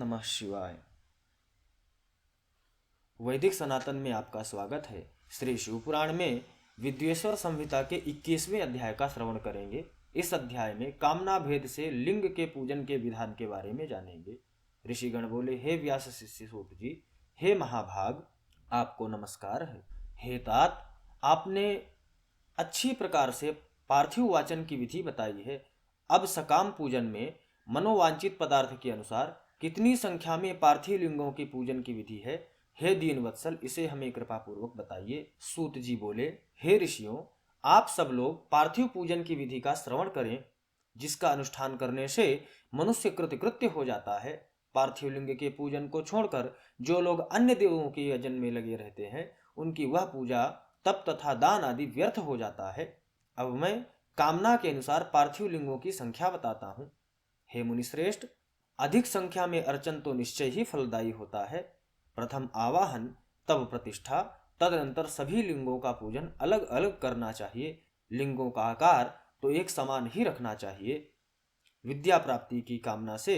नमः शिवाय। वैदिक सनातन में आपका स्वागत है। श्री शिवपुराण में विद्वेश्वर संहिता के 21वें अध्याय का श्रवण करेंगे। इस अध्याय में कामना भेद से लिंग के पूजन के विधान के बारे में जानेंगे। ऋषिगण बोले, हे व्यास शिष्य सूत जी, हे महाभाग, आपको नमस्कार है। हे तात, आपने अच्छी प्रकार से पार्थिव वाचन की विधि बताई है। अब सकाम पूजन में मनोवांछित पदार्थ के अनुसार कितनी संख्या में पार्थिव लिंगों की पूजन की विधि है, हे दीन वत्सल, इसे हमें कृपा पूर्वक बताइए। सूत जी बोले, हे ऋषियों, आप सब लोग पार्थिव पूजन की विधि का श्रवण करें, जिसका अनुष्ठान करने से मनुष्य कृतकृत्य हो जाता है। पार्थिव लिंग के पूजन को छोड़कर जो लोग अन्य देवों के यजन में लगे रहते हैं, उनकी वह पूजा, तप तथा दान आदि व्यर्थ हो जाता है। अब मैं कामना के अनुसार पार्थिव लिंगों की संख्या बताता हूँ। हे मुनिश्रेष्ठ, अधिक संख्या में अर्चन तो निश्चय ही फलदायी होता है। प्रथम आवाहन, तब प्रतिष्ठा, तदनंतर सभी लिंगों का पूजन अलग अलग करना चाहिए। लिंगों का आकार तो एक समान ही रखना चाहिए। विद्या प्राप्ति की कामना से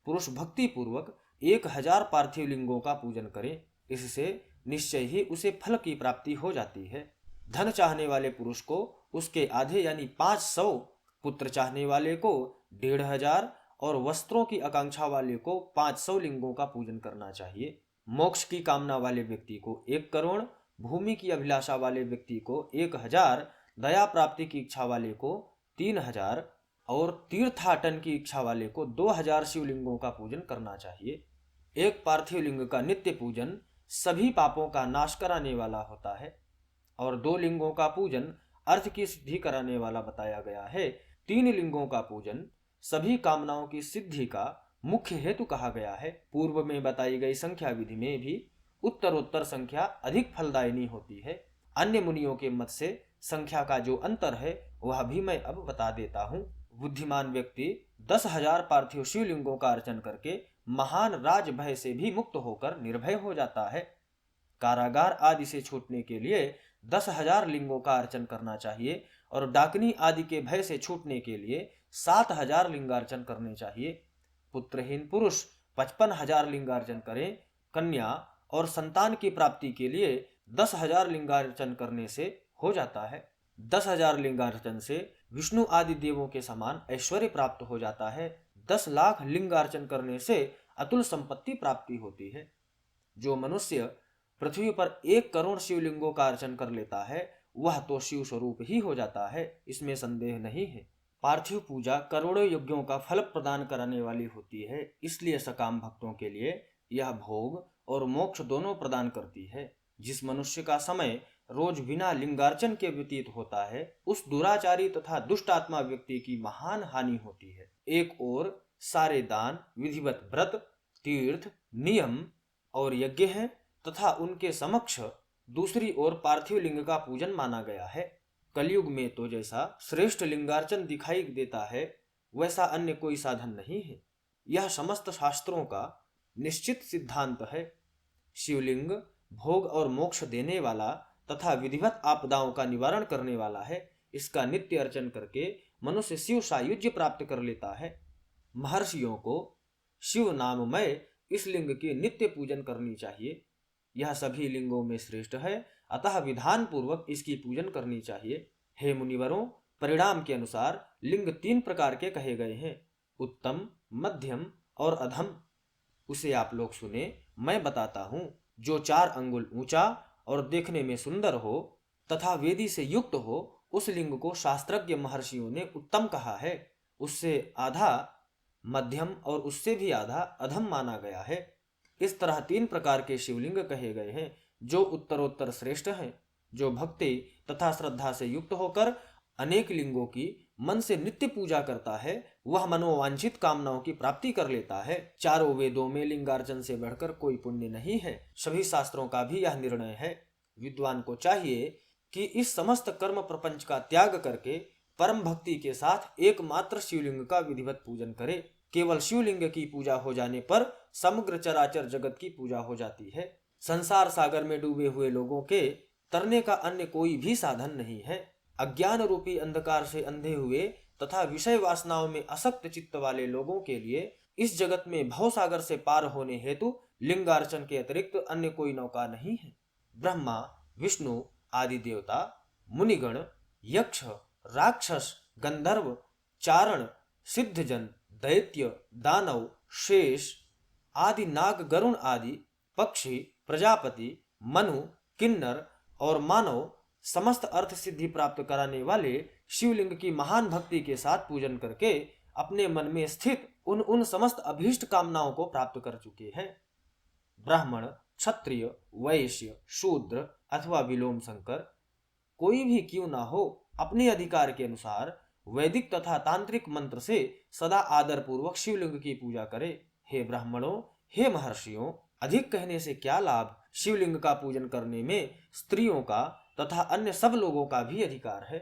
पुरुष भक्ति पूर्वक 1000 पार्थिव लिंगों का पूजन करे। इससे निश्चय ही उसे फल की प्राप्ति हो जाती है। धन चाहने वाले पुरुष को उसके आधे यानी 500, पुत्र चाहने वाले को 1500 और वस्त्रों की आकांक्षा वाले को 500 लिंगों का पूजन करना चाहिए। मोक्ष की कामना वाले व्यक्ति को 1 करोड़, भूमि की अभिलाषा वाले व्यक्ति को 1000, दया प्राप्ति की इच्छा वाले को 3000 और तीर्थाटन की इच्छा वाले को 2000 शिवलिंगों का पूजन करना चाहिए। एक पार्थिव लिंग का नित्य पूजन सभी पापों का नाश कराने वाला होता है और 2 लिंगों का पूजन अर्थ की सिद्धि कराने वाला बताया गया है। 3 लिंगों का पूजन सभी कामनाओं की सिद्धि का मुख्य हेतु कहा गया है। पूर्व में बताई गई संख्या विधि में भी उत्तरोत्तर संख्या अधिक फलदायिनी होती है। अन्य मुनियों के मत से संख्या का जो अंतर है वह भी मैं अब बता देता हूँ। बुद्धिमान व्यक्ति 10,000 पार्थिव शिवलिंगों का अर्चन करके महान राज भय से भी मुक्त होकर निर्भय हो जाता है। कारागार आदि से छूटने के लिए 10,000 लिंगों का अर्चन करना चाहिए और डाकनी आदि के भय से छूटने के लिए 7,000 लिंगार्चन करने चाहिए। पुत्रहीन पुरुष 55,000 लिंगार्चन करें। कन्या और संतान की प्राप्ति के लिए 10,000 लिंगार्चन करने से हो जाता है। 10,000 लिंगार्चन से विष्णु आदि देवों के समान ऐश्वर्य प्राप्त हो जाता है। 10 लाख लिंगार्चन करने से अतुल संपत्ति प्राप्ति होती है। जो मनुष्य पृथ्वी पर 1 करोड़ शिवलिंगों का अर्चन कर लेता है, वह तो शिव स्वरूप ही हो जाता है, इसमें संदेह नहीं है। पार्थिव पूजा करोड़ों यज्ञों का फल प्रदान कराने वाली होती है, इसलिए सकाम भक्तों के लिए यह भोग और मोक्ष दोनों प्रदान करती है। जिस मनुष्य का समय रोज बिना लिंगार्चन के व्यतीत होता है, उस दुराचारी तथा दुष्ट आत्मा व्यक्ति की महान हानि होती है। एक ओर सारे दान, विधिवत व्रत, तीर्थ, नियम और यज्ञ हैं तथा उनके समक्ष दूसरी ओर पार्थिव लिंग का पूजन माना गया है। कलयुग में तो जैसा श्रेष्ठ लिंगार्चन दिखाई देता है, वैसा अन्य कोई साधन नहीं है। यह समस्त शास्त्रों का निश्चित सिद्धांत है। शिवलिंग भोग और मोक्ष देने वाला तथा विधिवत आपदाओं का निवारण करने वाला है। इसका नित्य अर्चन करके मनुष्य शिव सायुज्य प्राप्त कर लेता है। महर्षियों को शिव नाममय इस लिंग की नित्य पूजन करनी चाहिए। यह सभी लिंगों में श्रेष्ठ है, अतः विधान पूर्वक इसकी पूजन करनी चाहिए। हे मुनिवरों, परिणाम के अनुसार लिंग 3 प्रकार के कहे गए हैं, उत्तम, मध्यम और अधम। उसे आप लोग सुने, मैं बताता हूँ। जो 4 अंगुल ऊंचा और देखने में सुंदर हो तथा वेदी से युक्त हो, उस लिंग को शास्त्रज्ञ महर्षियों ने उत्तम कहा है। उससे आधा मध्यम और उससे भी आधा अधम माना गया है। इस तरह 3 प्रकार के शिवलिंग कहे गए हैं, जो उत्तरोत्तर श्रेष्ठ हैं। जो भक्ति तथा श्रद्धा से युक्त होकर अनेक लिंगों की मन से नित्य पूजा करता है, वह मनोवांछित कामनाओं की प्राप्ति कर लेता है। चारों वेदों में लिंगार्चन से बढ़कर कोई पुण्य नहीं है। सभी शास्त्रों का भी यह निर्णय है। विद्वान को चाहिए कि इस समस्त कर्म प्रपंच का त्याग करके परम भक्ति के साथ एकमात्र शिवलिंग का विधिवत पूजन करे। केवल शिवलिंग की पूजा हो जाने पर समग्र चराचर जगत की पूजा हो जाती है। संसार सागर में डूबे हुए लोगों के तरने का अन्य कोई भी साधन नहीं है। अज्ञान रूपी अंधकार से अंधे हुए तथा विषय वासनाओं में असक्त चित्त वाले लोगों के लिए इस जगत में भवसागर से पार होने हेतु लिंगार्चन के अतिरिक्त अन्य कोई नौका नहीं है। ब्रह्मा, विष्णु आदि देवता, मुनिगण, यक्ष, राक्षस, गंधर्व, चारण, सिद्धजन, दैत्य, दानव, शेष आदि, नाग, गरुण आदि पक्षी, प्रजापति, मनु, किन्नर और मानव समस्त अर्थ सिद्धि प्राप्त कराने वाले शिवलिंग की महान भक्ति के साथ पूजन करके अपने मन में स्थित उन समस्त अभीष्ट कामनाओं को प्राप्त कर चुके हैं। ब्राह्मण, क्षत्रिय, वैश्य, शूद्र अथवा विलोम शंकर कोई भी क्यों ना हो, अपने अधिकार के अनुसार वैदिक तथा तांत्रिक मंत्र से सदा आदर पूर्वक शिवलिंग की पूजा करे। हे ब्राह्मणों, हे महर्षियों, अधिक कहने से क्या लाभ। शिवलिंग का पूजन करने में स्त्रियों का तथा अन्य सब लोगों का भी अधिकार है।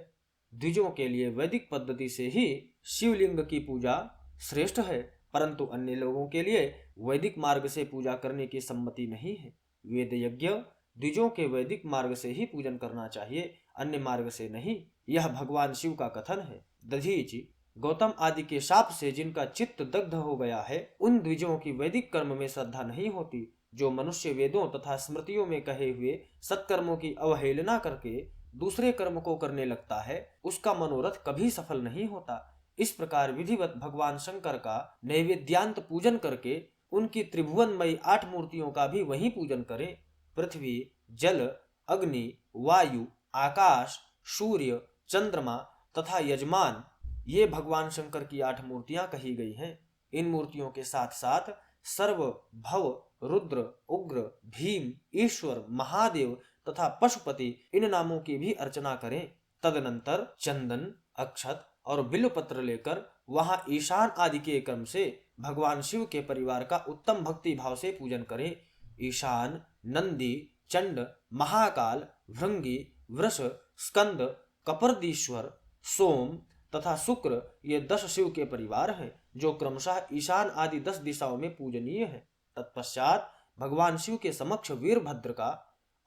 द्विजों के लिए वैदिक पद्धति से ही शिवलिंग की पूजा श्रेष्ठ है, परंतु अन्य लोगों के लिए वैदिक मार्ग से पूजा करने की सम्मति नहीं है। वेद यज्ञ द्विजों के वैदिक मार्ग से ही पूजन करना चाहिए, अन्य मार्ग से नहीं। यह भगवान शिव का कथन है। दधीचि, गौतम आदि के शाप से जिनका चित्त दग्ध हो गया है, उन द्विजों की वैदिक कर्म में श्रद्धा नहीं होती। जो मनुष्य वेदों तथा स्मृतियों में कहे हुए सत्कर्मों की अवहेलना करके दूसरे कर्म को करने लगता है, उसका मनोरथ कभी सफल नहीं होता। इस प्रकार विधिवत भगवान शंकर का नैवेद्यांत पूजन करके उनकी त्रिभुवनमयी 8 मूर्तियों का भी वहीं पूजन करें। पृथ्वी, जल, अग्नि, वायु, आकाश, सूर्य, चंद्रमा तथा यजमान, ये भगवान शंकर की 8 मूर्तियां कही गई हैं। इन मूर्तियों के साथ साथ सर्व, भव, रुद्र, उग्र, भीम, ईश्वर, महादेव तथा पशुपति, इन नामों की भी अर्चना करें। तदनंतर चंदन, अक्षत और बिल्वपत्र लेकर वहां ईशान आदि के क्रम से भगवान शिव के परिवार का उत्तम भक्ति भाव से पूजन करें। ईशान, नंदी, चंड, महाकाल, भृंगी, वृष, स्कंद, कपर्दीश्वर, सोम तथा शुक्र, ये 10 शिव के परिवार हैं, जो क्रमशः ईशान आदि 10 दिशाओं में पूजनीय है। तत्पश्चात भगवान शिव के समक्ष वीरभद्र का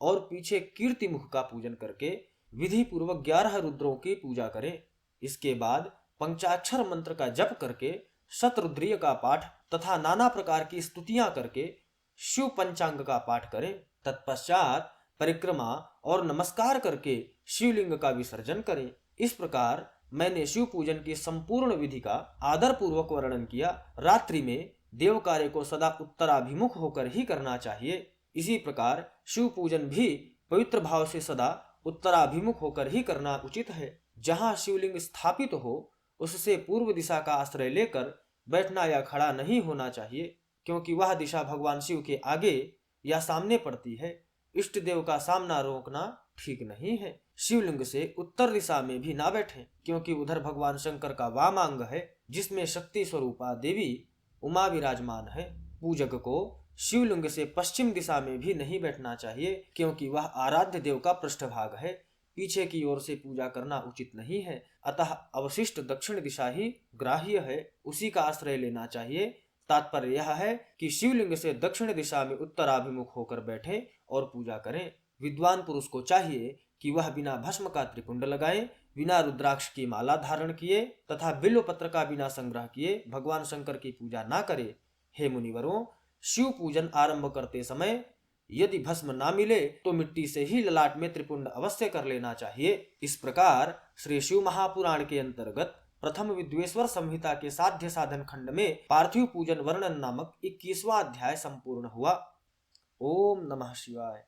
और पीछे कीर्तिमुख का पूजन करके विधि पूर्वक 11 रुद्रों की पूजा करें। इसके बाद पंचाक्षर मंत्र का जप करके शतरुद्रीय का पाठ तथा नाना प्रकार की स्तुतियां करके शिव पंचांग का पाठ करें। तत्पश्चात परिक्रमा और नमस्कार करके शिवलिंग का विसर्जन करें। इस प्रकार मैंने शिव पूजन की संपूर्ण विधि का आदर पूर्वक वर्णन किया। रात्रि में देव कार्य को सदा उत्तराभिमुख होकर ही करना चाहिए। इसी प्रकार शिव पूजन भी पवित्र भाव से सदा उत्तराभिमुख होकर ही करना उचित है। जहाँ शिवलिंग स्थापित हो उससे पूर्व दिशा का आश्रय लेकर बैठना या खड़ा नहीं होना चाहिए, क्योंकि वह दिशा भगवान शिव के आगे या सामने पड़ती है। इष्ट देव का सामना रोकना ठीक नहीं है। शिवलिंग से उत्तर दिशा में भी ना बैठें, क्योंकि उधर भगवान शंकर का वामांग है, जिसमें शक्ति स्वरूपा देवी उमा विराजमान है। पूजक को शिवलिंग से पश्चिम दिशा में भी नहीं बैठना चाहिए, क्योंकि वह आराध्य देव का पृष्ठभाग है। पीछे की ओर से पूजा करना उचित नहीं है, अतः अवशिष्ट दक्षिण दिशा ही ग्राह्य है, उसी का आश्रय लेना चाहिए। तात्पर्य यह है कि शिवलिंग से दक्षिण दिशा में उत्तराभिमुख होकर बैठे और पूजा करें। विद्वान पुरुष को चाहिए कि वह बिना भस्म का त्रिपुंड लगाए, बिना रुद्राक्ष की माला धारण किए तथा बिल्व पत्र का बिना संग्रह किए भगवान शंकर की पूजा ना करे। हे मुनिवरों, शिव पूजन आरंभ करते समय यदि भस्म ना मिले तो मिट्टी से ही ललाट में त्रिपुंड अवश्य कर लेना चाहिए। इस प्रकार श्री शिव महापुराण के अंतर्गत प्रथम विद्वेश्वर संहिता के साध्य साधन खंड में पार्थिव पूजन वर्णन नामक 21वां अध्याय संपूर्ण हुआ। ओम नमः शिवाय।